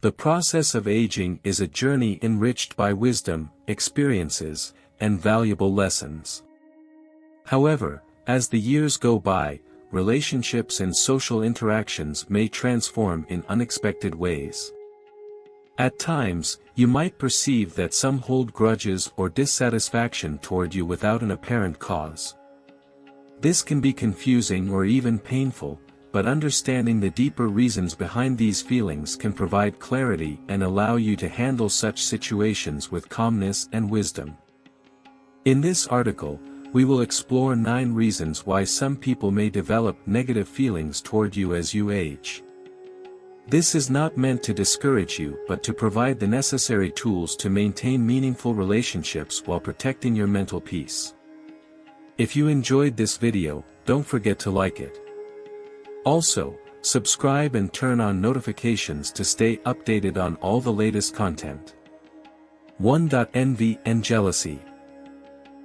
The process of aging is a journey enriched by wisdom, experiences, and valuable lessons. However, as the years go by, relationships and social interactions may transform in unexpected ways. At times, you might perceive that some hold grudges or dissatisfaction toward you without an apparent cause. This can be confusing or even painful, but understanding the deeper reasons behind these feelings can provide clarity and allow you to handle such situations with calmness and wisdom. In this article, we will explore 9 reasons why some people may develop negative feelings toward you as you age. This is not meant to discourage you but to provide the necessary tools to maintain meaningful relationships while protecting your mental peace. If you enjoyed this video, don't forget to like it. Also, subscribe and turn on notifications to stay updated on all the latest content. 1. Envy and jealousy.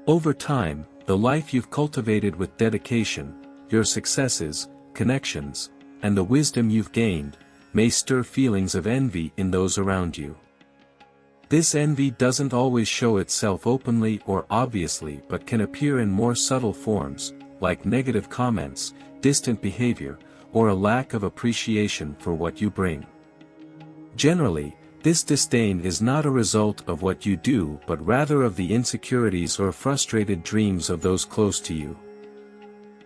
Over time, the life you've cultivated with dedication, your successes, connections, and the wisdom you've gained, may stir feelings of envy in those around you. This envy doesn't always show itself openly or obviously but can appear in more subtle forms, like negative comments, distant behavior, or a lack of appreciation for what you bring. Generally, this disdain is not a result of what you do but rather of the insecurities or frustrated dreams of those close to you.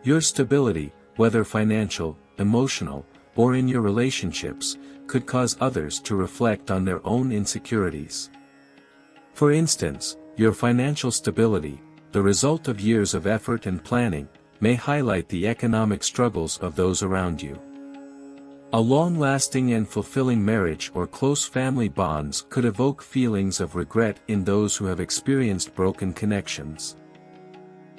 Your stability, whether financial, emotional, or in your relationships, could cause others to reflect on their own insecurities. For instance, your financial stability, the result of years of effort and planning, may highlight the economic struggles of those around you. A long-lasting and fulfilling marriage or close family bonds could evoke feelings of regret in those who have experienced broken connections.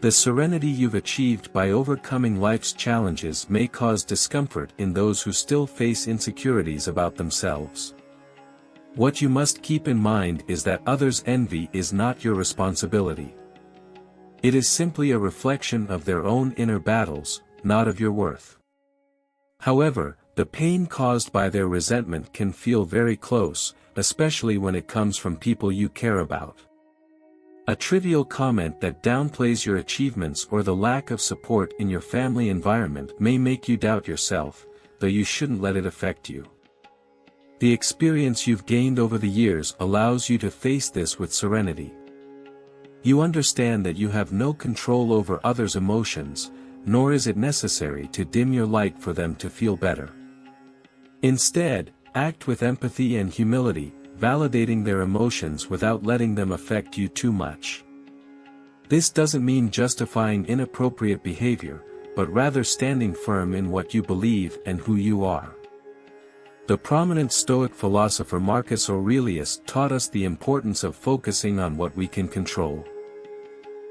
The serenity you've achieved by overcoming life's challenges may cause discomfort in those who still face insecurities about themselves. What you must keep in mind is that others' envy is not your responsibility. It is simply a reflection of their own inner battles, not of your worth. However, the pain caused by their resentment can feel very close, especially when it comes from people you care about. A trivial comment that downplays your achievements or the lack of support in your family environment may make you doubt yourself, though you shouldn't let it affect you. The experience you've gained over the years allows you to face this with serenity. You understand that you have no control over others' emotions, nor is it necessary to dim your light for them to feel better. Instead, act with empathy and humility, validating their emotions without letting them affect you too much. This doesn't mean justifying inappropriate behavior, but rather standing firm in what you believe and who you are. The prominent Stoic philosopher Marcus Aurelius taught us the importance of focusing on what we can control.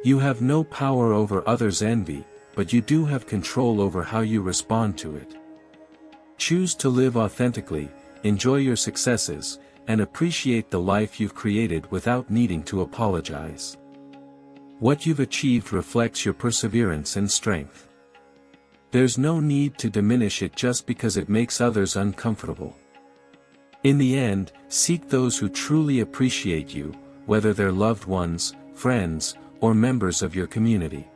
You have no power over others' envy, but you do have control over how you respond to it. Choose to live authentically, enjoy your successes, and appreciate the life you've created without needing to apologize. What you've achieved reflects your perseverance and strength. There's no need to diminish it just because it makes others uncomfortable. In the end, seek those who truly appreciate you, whether they're loved ones, friends, or members of your community.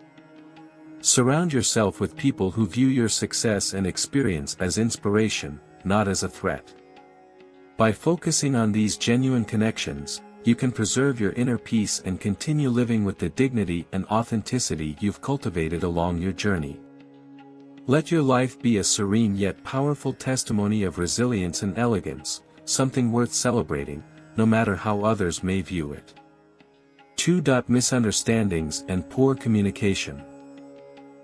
Surround yourself with people who view your success and experience as inspiration, not as a threat. By focusing on these genuine connections, you can preserve your inner peace and continue living with the dignity and authenticity you've cultivated along your journey. Let your life be a serene yet powerful testimony of resilience and elegance, something worth celebrating, no matter how others may view it. 2. Misunderstandings and poor communication.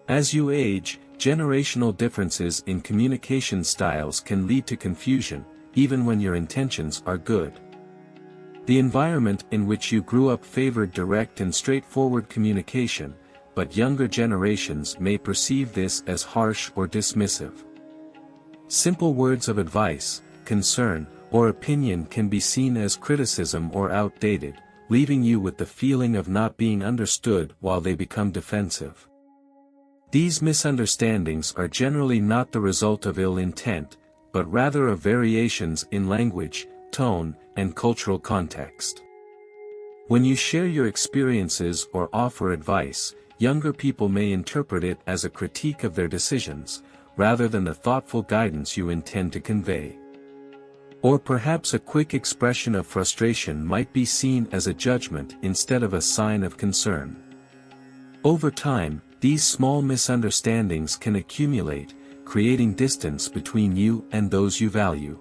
As you age, generational differences in communication styles can lead to confusion, even when your intentions are good. The environment in which you grew up favored direct and straightforward communication, but younger generations may perceive this as harsh or dismissive. Simple words of advice, concern, or opinion can be seen as criticism or outdated, leaving you with the feeling of not being understood while they become defensive. These misunderstandings are generally not the result of ill intent, but rather of variations in language, tone, and cultural context. When you share your experiences or offer advice, younger people may interpret it as a critique of their decisions, rather than the thoughtful guidance you intend to convey. Or perhaps a quick expression of frustration might be seen as a judgment instead of a sign of concern. Over time, these small misunderstandings can accumulate, creating distance between you and those you value.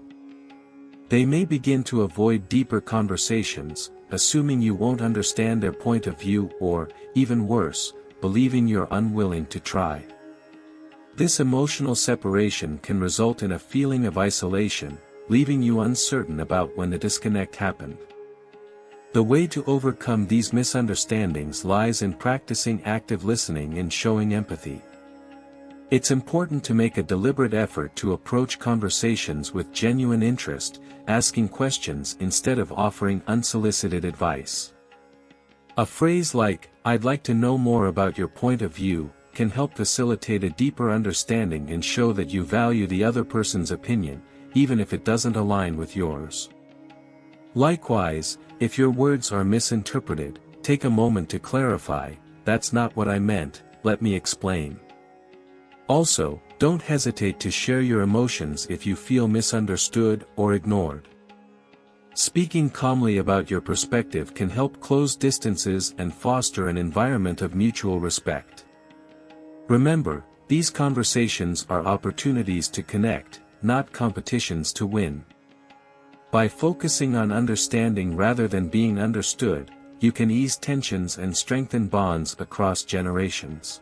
They may begin to avoid deeper conversations, assuming you won't understand their point of view or, even worse, believing you're unwilling to try. This emotional separation can result in a feeling of isolation, leaving you uncertain about when the disconnect happened. The way to overcome these misunderstandings lies in practicing active listening and showing empathy. It's important to make a deliberate effort to approach conversations with genuine interest, asking questions instead of offering unsolicited advice. A phrase like, "I'd like to know more about your point of view," can help facilitate a deeper understanding and show that you value the other person's opinion, even if it doesn't align with yours. Likewise, if your words are misinterpreted, take a moment to clarify, "That's not what I meant, let me explain." Also, don't hesitate to share your emotions if you feel misunderstood or ignored. Speaking calmly about your perspective can help close distances and foster an environment of mutual respect. Remember, these conversations are opportunities to connect, not competitions to win. By focusing on understanding rather than being understood, you can ease tensions and strengthen bonds across generations.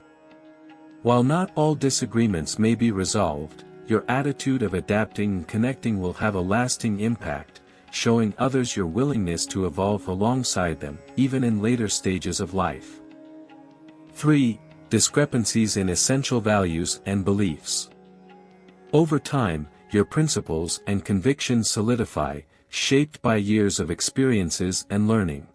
While not all disagreements may be resolved, your attitude of adapting and connecting will have a lasting impact, showing others your willingness to evolve alongside them, even in later stages of life. 3. Discrepancies in essential values and beliefs. Over time, your principles and convictions solidify, shaped by years of experiences and learning.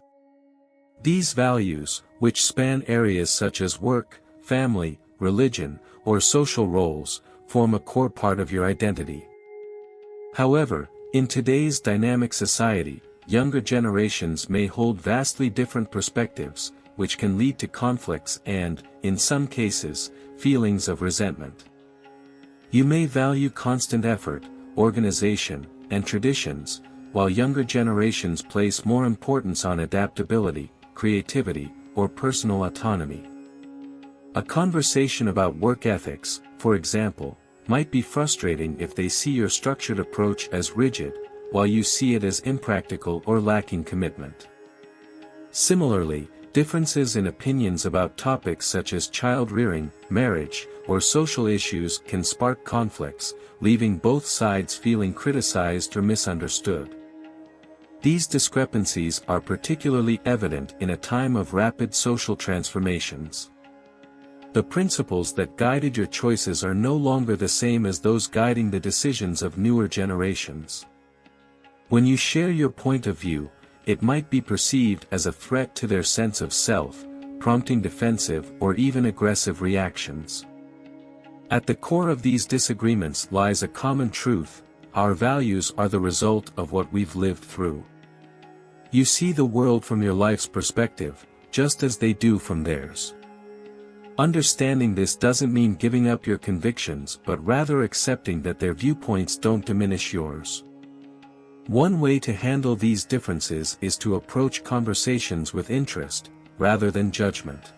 These values, which span areas such as work, family, religion, or social roles, form a core part of your identity. However, in today's dynamic society, younger generations may hold vastly different perspectives, which can lead to conflicts and, in some cases, feelings of resentment. You may value constant effort, organization, and traditions, while younger generations place more importance on adaptability, creativity, or personal autonomy. A conversation about work ethics, for example, might be frustrating if they see your structured approach as rigid, while you see it as impractical or lacking commitment. Similarly, differences in opinions about topics such as child-rearing, marriage, or social issues can spark conflicts, leaving both sides feeling criticized or misunderstood. These discrepancies are particularly evident in a time of rapid social transformations. The principles that guided your choices are no longer the same as those guiding the decisions of newer generations. When you share your point of view, it might be perceived as a threat to their sense of self, prompting defensive or even aggressive reactions. At the core of these disagreements lies a common truth: our values are the result of what we've lived through. You see the world from your life's perspective, just as they do from theirs. Understanding this doesn't mean giving up your convictions, but rather accepting that their viewpoints don't diminish yours. One way to handle these differences is to approach conversations with interest, rather than judgment.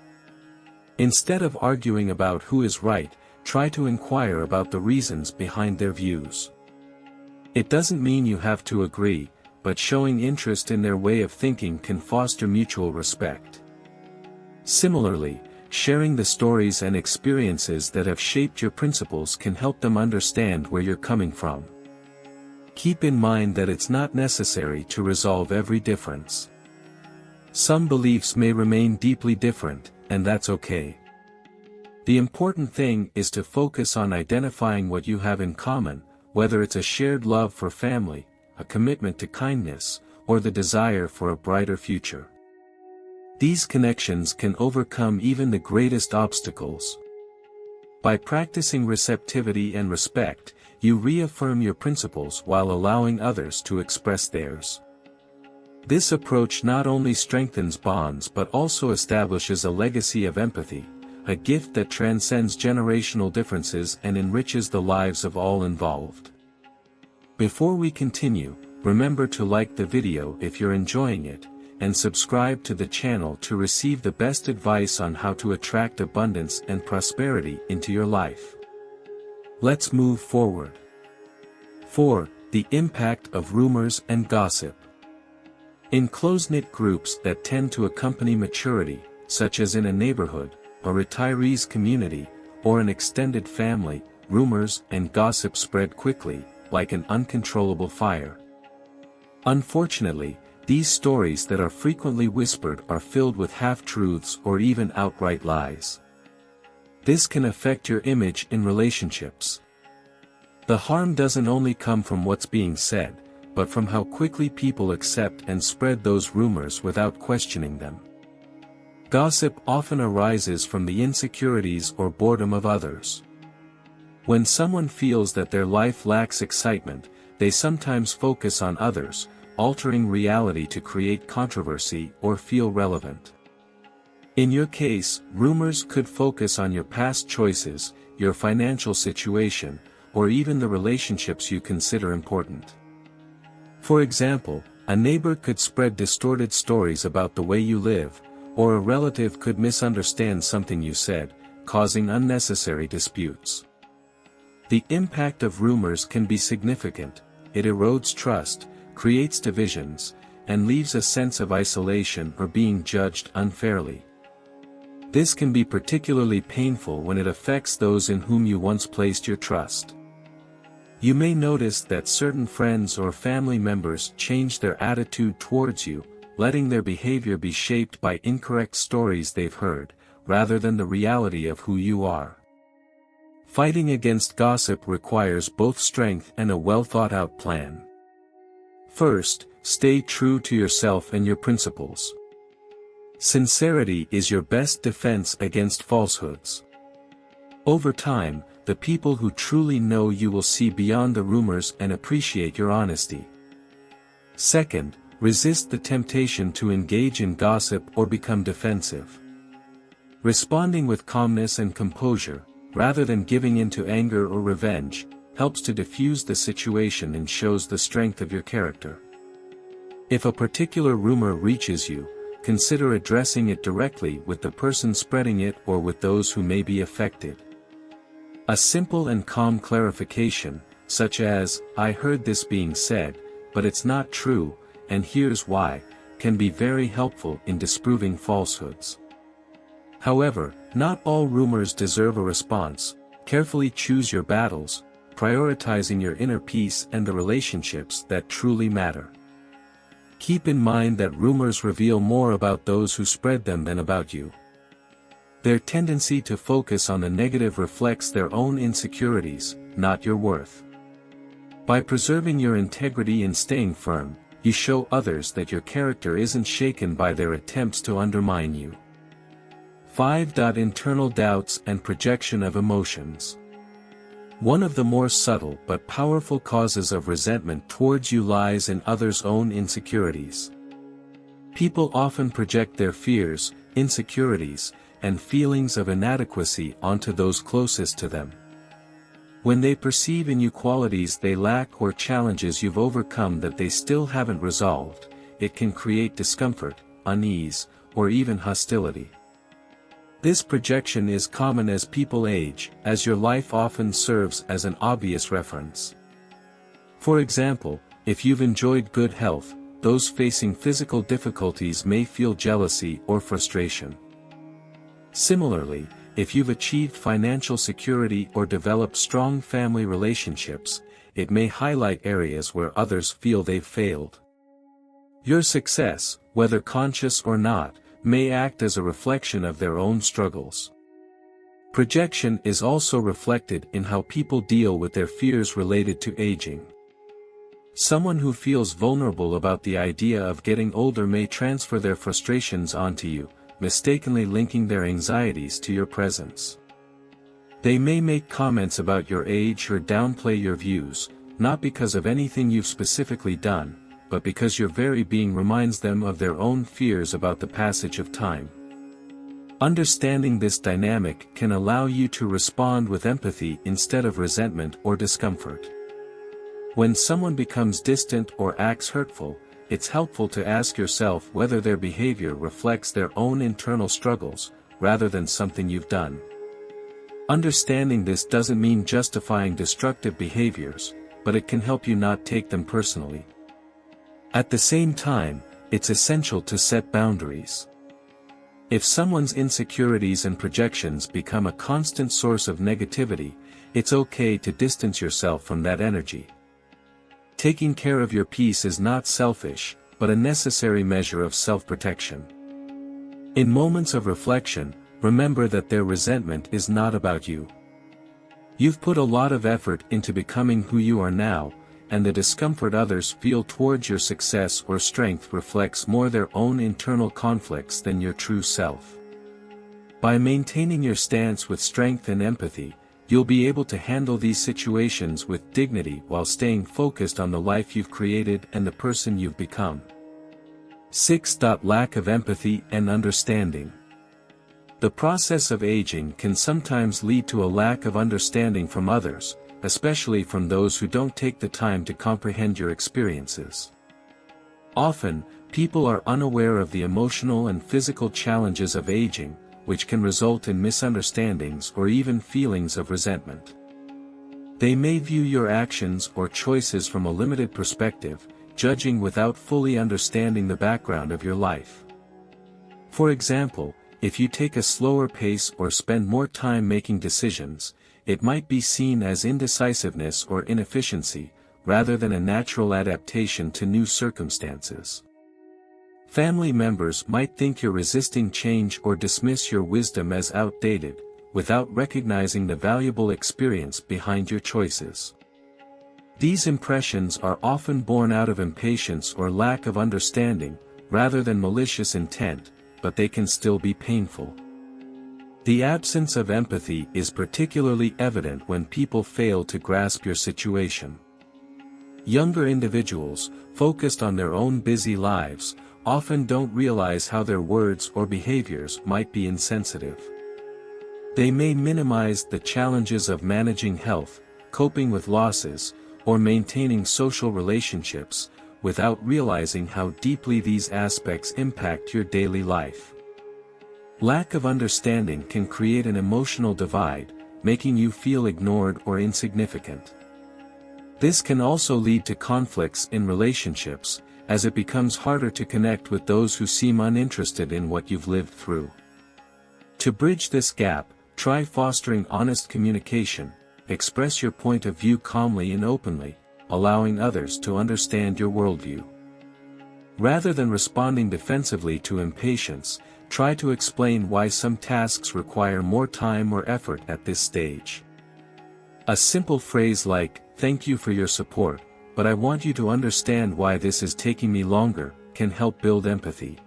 Instead of arguing about who is right, try to inquire about the reasons behind their views. It doesn't mean you have to agree, but showing interest in their way of thinking can foster mutual respect. Similarly, sharing the stories and experiences that have shaped your principles can help them understand where you're coming from. Keep in mind that it's not necessary to resolve every difference. Some beliefs may remain deeply different, and that's okay. The important thing is to focus on identifying what you have in common, whether it's a shared love for family, a commitment to kindness, or the desire for a brighter future. These connections can overcome even the greatest obstacles. By practicing receptivity and respect, you reaffirm your principles while allowing others to express theirs. This approach not only strengthens bonds but also establishes a legacy of empathy, a gift that transcends generational differences and enriches the lives of all involved. Before we continue, remember to like the video if you're enjoying it, and subscribe to the channel to receive the best advice on how to attract abundance and prosperity into your life. Let's move forward. 4. The impact of rumors and gossip. In close-knit groups that tend to accompany maturity, such as in a neighborhood, a retirees' community, or an extended family, rumors and gossip spread quickly, like an uncontrollable fire. Unfortunately, these stories that are frequently whispered are filled with half-truths or even outright lies. This can affect your image in relationships. The harm doesn't only come from what's being said, but from how quickly people accept and spread those rumors without questioning them. Gossip often arises from the insecurities or boredom of others. When someone feels that their life lacks excitement, they sometimes focus on others, altering reality to create controversy or feel relevant. In your case, rumors could focus on your past choices, your financial situation, or even the relationships you consider important. For example, a neighbor could spread distorted stories about the way you live, or a relative could misunderstand something you said, causing unnecessary disputes. The impact of rumors can be significant. It erodes trust, creates divisions, and leaves a sense of isolation or being judged unfairly. This can be particularly painful when it affects those in whom you once placed your trust. You may notice that certain friends or family members change their attitude towards you, letting their behavior be shaped by incorrect stories they've heard, rather than the reality of who you are. Fighting against gossip requires both strength and a well-thought-out plan. First, stay true to yourself and your principles. Sincerity is your best defense against falsehoods. Over time, the people who truly know you will see beyond the rumors and appreciate your honesty. Second, resist the temptation to engage in gossip or become defensive. Responding with calmness and composure, rather than giving in to anger or revenge, helps to diffuse the situation and shows the strength of your character. If a particular rumor reaches you, consider addressing it directly with the person spreading it or with those who may be affected. A simple and calm clarification, such as, "I heard this being said, but it's not true, and here's why," can be very helpful in disproving falsehoods. However, not all rumors deserve a response. Carefully choose your battles, prioritizing your inner peace and the relationships that truly matter. Keep in mind that rumors reveal more about those who spread them than about you. Their tendency to focus on the negative reflects their own insecurities, not your worth. By preserving your integrity and staying firm, you show others that your character isn't shaken by their attempts to undermine you. 5. Internal doubts and projection of emotions. One of the more subtle but powerful causes of resentment towards you lies in others' own insecurities. People often project their fears, insecurities, and feelings of inadequacy onto those closest to them. When they perceive in you qualities they lack or challenges you've overcome that they still haven't resolved, it can create discomfort, unease, or even hostility. This projection is common as people age, as your life often serves as an obvious reference. For example, if you've enjoyed good health, those facing physical difficulties may feel jealousy or frustration. Similarly, if you've achieved financial security or developed strong family relationships, it may highlight areas where others feel they've failed. Your success, whether conscious or not, may act as a reflection of their own struggles. Projection is also reflected in how people deal with their fears related to aging. Someone who feels vulnerable about the idea of getting older may transfer their frustrations onto you, mistakenly linking their anxieties to your presence. They may make comments about your age or downplay your views, not because of anything you've specifically done, but because your very being reminds them of their own fears about the passage of time. Understanding this dynamic can allow you to respond with empathy instead of resentment or discomfort. When someone becomes distant or acts hurtful, it's helpful to ask yourself whether their behavior reflects their own internal struggles, rather than something you've done. Understanding this doesn't mean justifying destructive behaviors, but it can help you not take them personally. At the same time, it's essential to set boundaries. If someone's insecurities and projections become a constant source of negativity, it's okay to distance yourself from that energy. Taking care of your peace is not selfish, but a necessary measure of self-protection. In moments of reflection, remember that their resentment is not about you. You've put a lot of effort into becoming who you are now, and the discomfort others feel towards your success or strength reflects more their own internal conflicts than your true self. By maintaining your stance with strength and empathy, you'll be able to handle these situations with dignity while staying focused on the life you've created and the person you've become. 6. Lack of empathy and understanding. The process of aging can sometimes lead to a lack of understanding from others, especially from those who don't take the time to comprehend your experiences. Often, people are unaware of the emotional and physical challenges of aging, which can result in misunderstandings or even feelings of resentment. They may view your actions or choices from a limited perspective, judging without fully understanding the background of your life. For example, if you take a slower pace or spend more time making decisions, it might be seen as indecisiveness or inefficiency, rather than a natural adaptation to new circumstances. Family members might think you're resisting change or dismiss your wisdom as outdated, without recognizing the valuable experience behind your choices. These impressions are often born out of impatience or lack of understanding, rather than malicious intent, but they can still be painful. The absence of empathy is particularly evident when people fail to grasp your situation. Younger individuals, focused on their own busy lives, often don't realize how their words or behaviors might be insensitive. They may minimize the challenges of managing health, coping with losses, or maintaining social relationships, without realizing how deeply these aspects impact your daily life. Lack of understanding can create an emotional divide, making you feel ignored or insignificant. This can also lead to conflicts in relationships, as it becomes harder to connect with those who seem uninterested in what you've lived through. To bridge this gap, try fostering honest communication, express your point of view calmly and openly, allowing others to understand your worldview. Rather than responding defensively to impatience, try to explain why some tasks require more time or effort at this stage. A simple phrase like, "Thank you for your support, but I want you to understand why this is taking me longer," can help build empathy.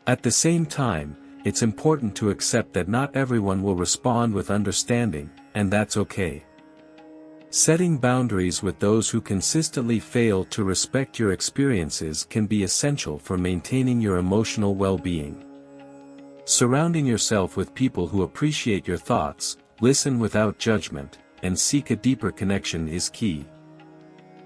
At the same time, it's important to accept that not everyone will respond with understanding, and that's okay. Setting boundaries with those who consistently fail to respect your experiences can be essential for maintaining your emotional well-being. Surrounding yourself with people who appreciate your thoughts, listen without judgment, and seek a deeper connection is key.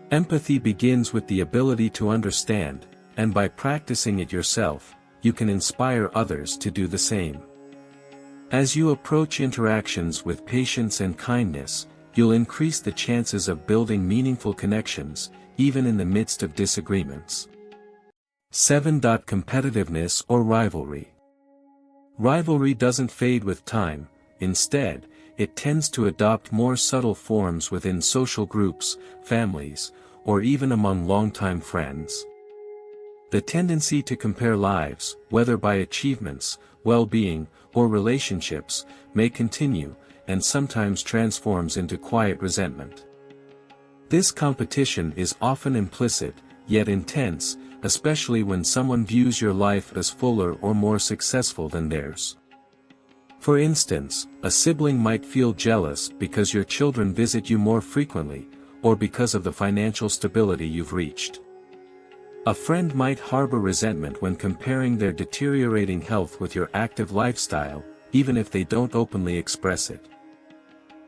Empathy begins with the ability to understand, and by practicing it yourself, you can inspire others to do the same. As you approach interactions with patience and kindness, you'll increase the chances of building meaningful connections, even in the midst of disagreements. 7. Competitiveness or rivalry. Rivalry doesn't fade with time, instead, it tends to adopt more subtle forms within social groups, families, or even among longtime friends. The tendency to compare lives, whether by achievements, well-being, or relationships, may continue, and sometimes transforms into quiet resentment. This competition is often implicit, yet intense, especially when someone views your life as fuller or more successful than theirs. For instance, a sibling might feel jealous because your children visit you more frequently, or because of the financial stability you've reached. A friend might harbor resentment when comparing their deteriorating health with your active lifestyle, even if they don't openly express it.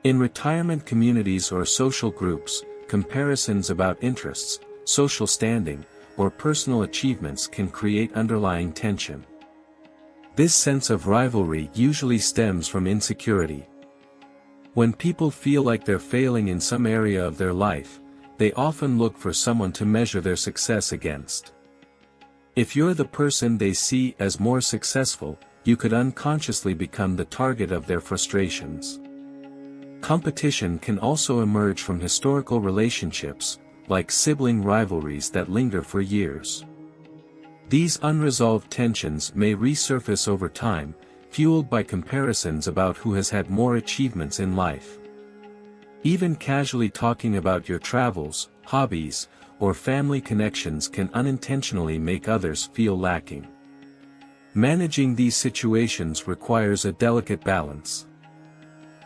In retirement communities or social groups, comparisons about interests, social standing, or personal achievements can create underlying tension. This sense of rivalry usually stems from insecurity. When people feel like they're failing in some area of their life, they often look for someone to measure their success against. If you're the person they see as more successful, you could unconsciously become the target of their frustrations. Competition can also emerge from historical relationships, like sibling rivalries that linger for years. These unresolved tensions may resurface over time, fueled by comparisons about who has had more achievements in life. Even casually talking about your travels, hobbies, or family connections can unintentionally make others feel lacking. Managing these situations requires a delicate balance.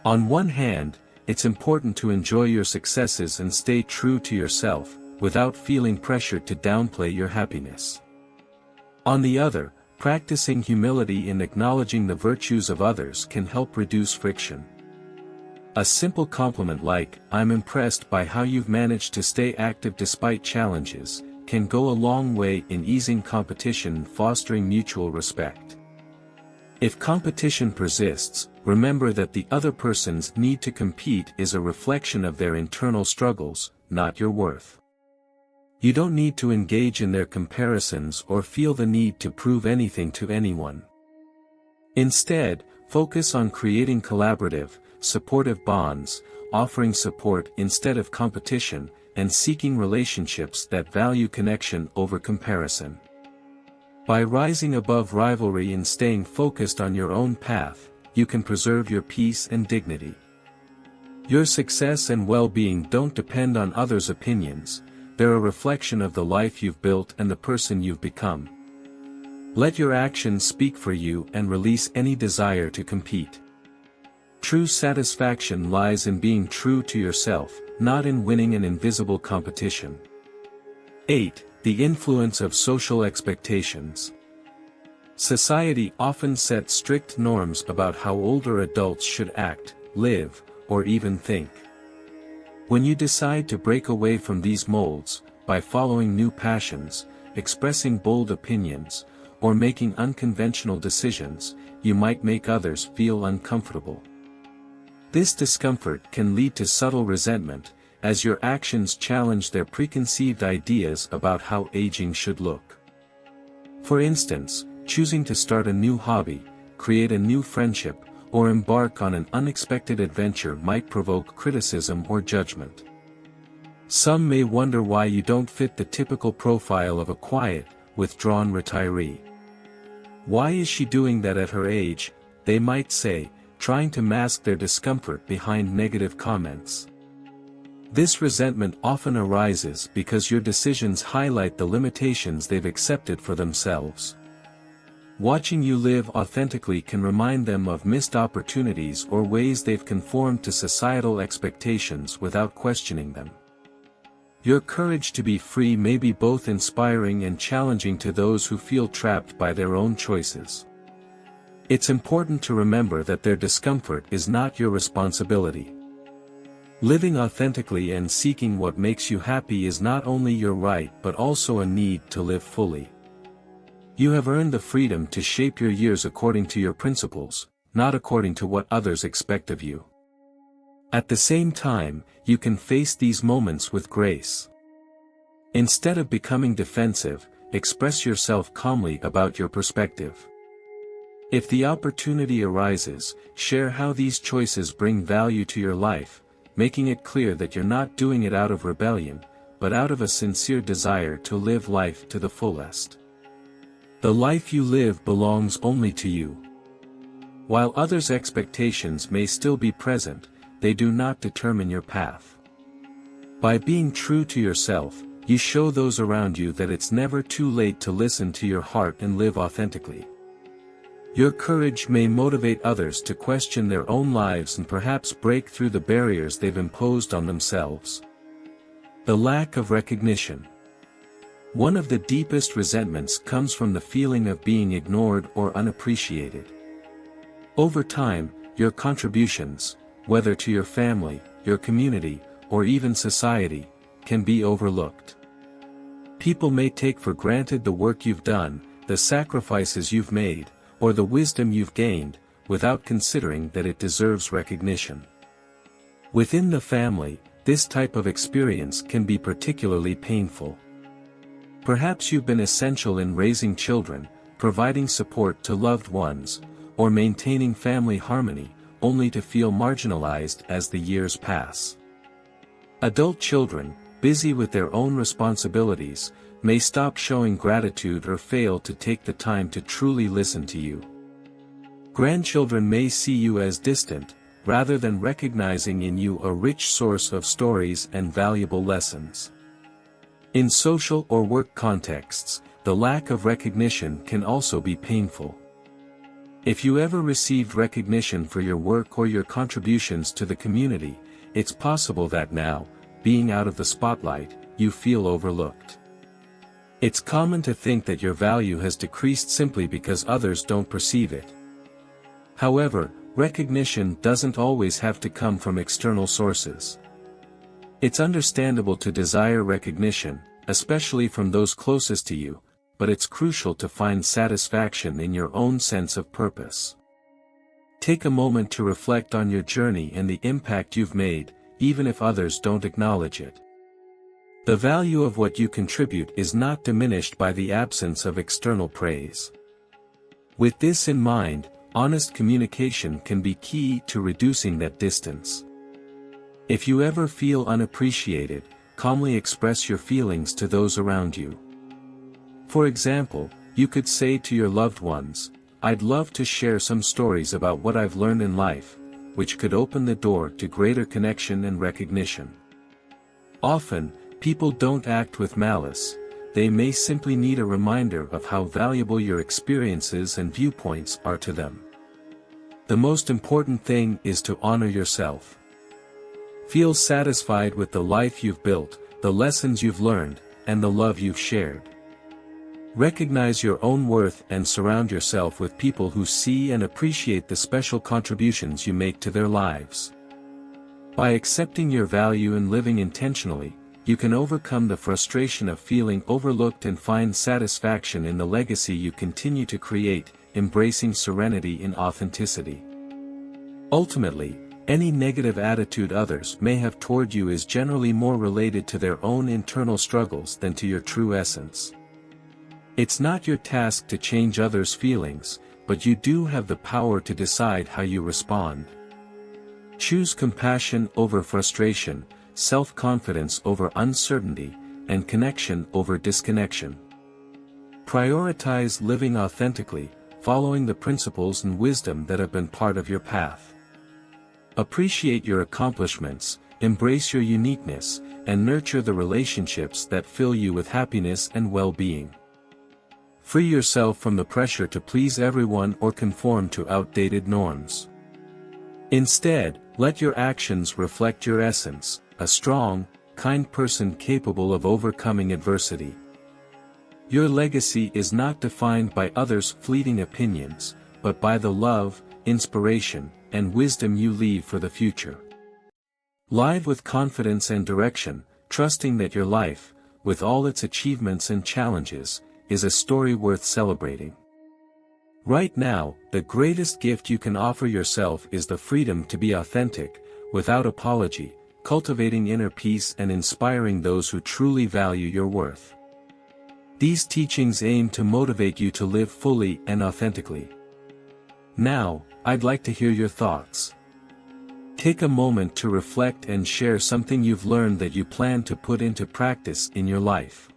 On one hand, it's important to enjoy your successes and stay true to yourself, without feeling pressured to downplay your happiness. On the other, practicing humility in acknowledging the virtues of others can help reduce friction. A simple compliment like, "I'm impressed by how you've managed to stay active despite challenges," can go a long way in easing competition and fostering mutual respect. If competition persists, remember that the other person's need to compete is a reflection of their internal struggles, not your worth. You don't need to engage in their comparisons or feel the need to prove anything to anyone. Instead, focus on creating collaborative, supportive bonds, offering support instead of competition, and seeking relationships that value connection over comparison. By rising above rivalry and staying focused on your own path, you can preserve your peace and dignity. Your success and well-being don't depend on others' opinions, they're a reflection of the life you've built and the person you've become. Let your actions speak for you and release any desire to compete. True satisfaction lies in being true to yourself, not in winning an invisible competition. 8. The influence of social expectations. Society often sets strict norms about how older adults should act, live, or even think. When you decide to break away from these molds, by following new passions, expressing bold opinions, or making unconventional decisions, you might make others feel uncomfortable. This discomfort can lead to subtle resentment, as your actions challenge their preconceived ideas about how aging should look. For instance, choosing to start a new hobby, create a new friendship, or embark on an unexpected adventure might provoke criticism or judgment. Some may wonder why you don't fit the typical profile of a quiet, withdrawn retiree. Why is she doing that at her age, they might say, trying to mask their discomfort behind negative comments. This resentment often arises because your decisions highlight the limitations they've accepted for themselves. Watching you live authentically can remind them of missed opportunities or ways they've conformed to societal expectations without questioning them. Your courage to be free may be both inspiring and challenging to those who feel trapped by their own choices. It's important to remember that their discomfort is not your responsibility. Living authentically and seeking what makes you happy is not only your right but also a need to live fully. You have earned the freedom to shape your years according to your principles, not according to what others expect of you. At the same time, you can face these moments with grace. Instead of becoming defensive, express yourself calmly about your perspective. If the opportunity arises, share how these choices bring value to your life, making it clear that you're not doing it out of rebellion, but out of a sincere desire to live life to the fullest. The life you live belongs only to you. While others' expectations may still be present, they do not determine your path. By being true to yourself, you show those around you that it's never too late to listen to your heart and live authentically. Your courage may motivate others to question their own lives and perhaps break through the barriers they've imposed on themselves. The lack of recognition. One of the deepest resentments comes from the feeling of being ignored or unappreciated. Over time, your contributions, whether to your family, your community, or even society, can be overlooked. People may take for granted the work you've done, the sacrifices you've made, or the wisdom you've gained, without considering that it deserves recognition. Within the family, this type of experience can be particularly painful. Perhaps you've been essential in raising children, providing support to loved ones, or maintaining family harmony, only to feel marginalized as the years pass. Adult children, busy with their own responsibilities, may stop showing gratitude or fail to take the time to truly listen to you. Grandchildren may see you as distant, rather than recognizing in you a rich source of stories and valuable lessons. In social or work contexts, the lack of recognition can also be painful. If you ever received recognition for your work or your contributions to the community, it's possible that now, being out of the spotlight, you feel overlooked. It's common to think that your value has decreased simply because others don't perceive it. However, recognition doesn't always have to come from external sources. It's understandable to desire recognition, especially from those closest to you, but it's crucial to find satisfaction in your own sense of purpose. Take a moment to reflect on your journey and the impact you've made, even if others don't acknowledge it. The value of what you contribute is not diminished by the absence of external praise. With this in mind, honest communication can be key to reducing that distance. If you ever feel unappreciated, calmly express your feelings to those around you. For example, you could say to your loved ones, "I'd love to share some stories about what I've learned in life," which could open the door to greater connection and recognition. Often, people don't act with malice, they may simply need a reminder of how valuable your experiences and viewpoints are to them. The most important thing is to honor yourself. Feel satisfied with the life you've built, the lessons you've learned, and the love you've shared. Recognize your own worth and surround yourself with people who see and appreciate the special contributions you make to their lives. By accepting your value and living intentionally, you can overcome the frustration of feeling overlooked and find satisfaction in the legacy you continue to create, embracing serenity in authenticity. Ultimately, any negative attitude others may have toward you is generally more related to their own internal struggles than to your true essence. It's not your task to change others' feelings, but you do have the power to decide how you respond. Choose compassion over frustration, self-confidence over uncertainty, and connection over disconnection. Prioritize living authentically, following the principles and wisdom that have been part of your path. Appreciate your accomplishments, embrace your uniqueness, and nurture the relationships that fill you with happiness and well-being. Free yourself from the pressure to please everyone or conform to outdated norms. Instead, let your actions reflect your essence, a strong, kind person capable of overcoming adversity. Your legacy is not defined by others' fleeting opinions, but by the love, inspiration, and wisdom you leave for the future. Live with confidence and direction, trusting that your life, with all its achievements and challenges, is a story worth celebrating. Right now, the greatest gift you can offer yourself is the freedom to be authentic, without apology, cultivating inner peace and inspiring those who truly value your worth. These teachings aim to motivate you to live fully and authentically. Now, I'd like to hear your thoughts. Take a moment to reflect and share something you've learned that you plan to put into practice in your life.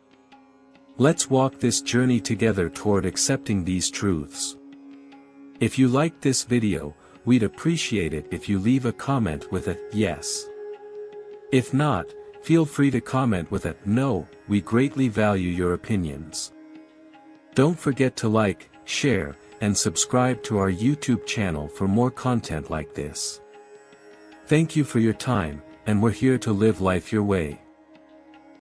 Let's walk this journey together toward accepting these truths. If you liked this video, we'd appreciate it if you leave a comment with a "yes." If not, feel free to comment with a "no," we greatly value your opinions. Don't forget to like, share, and subscribe to our YouTube channel for more content like this. Thank you for your time, and we're here to live life your way.